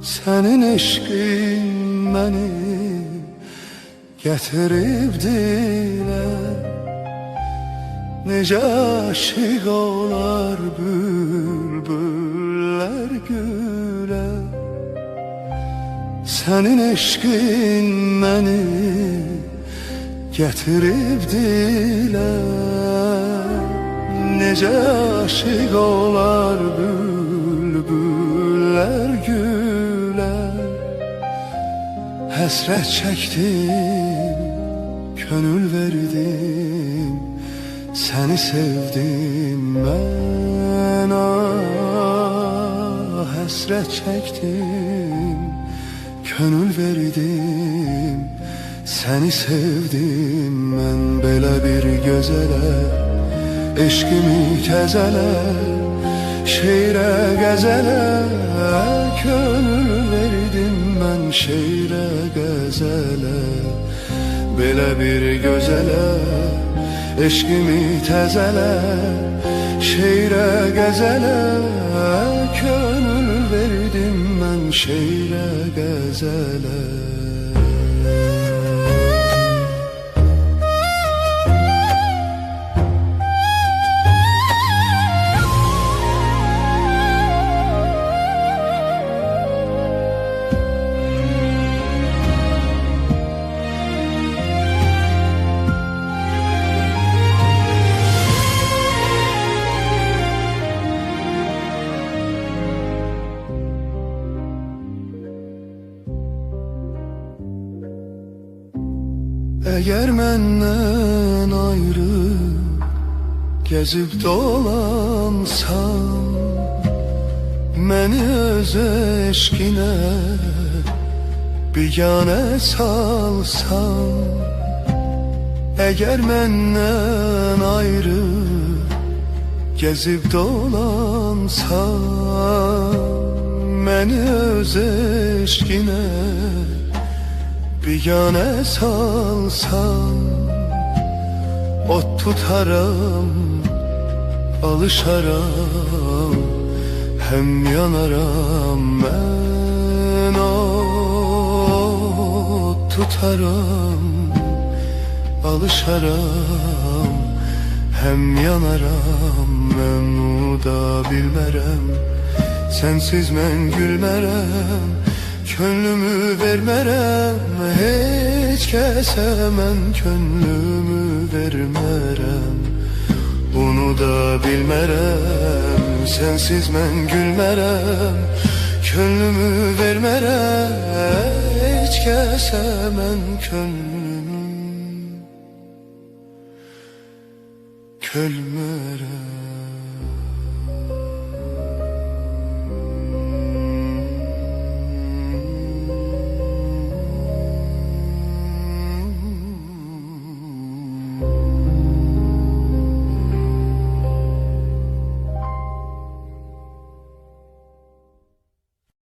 Sənin eşqin məni gətirib dilə. Necə aşiq olar bülbüllər gülə. Sənin eşqin məni gətirib dilə. Necə aşiq olar bülbüllər gülə. Həsrət çəkdim, könül verdim, səni sevdim mən. Həsrət çəkdim, könül verdim, səni sevdim mən. Belə bir gözələ eşqimi təzələ, şeirə qəzələ könül verdim mən. Şeirə qəzələ, belə bir gözələ eşqimi təzələ, şeirə qəzələ könül verdim mən. Şeirə qəzələ. Əgər məndən ayrı gəzib dolansan, məni öz eşqinə biganə salsan. Əgər məndən ayrı gəzib dolansan, məni öz eşqinə biganə salsan, ot tutaram, alışaram, həm yanaram mən. Ot tutaram, alışaram, həm yanaram mən. Unuda bilmərəm, sənsiz mən gülmərəm, könlümü vermərəm heç kəsə mən. Könlümü vermərəm, unuda bilmərəm, sənsiz mən gülmərəm, könlümü vermərəm heç kəsə mən. Könlümü kölmərəm.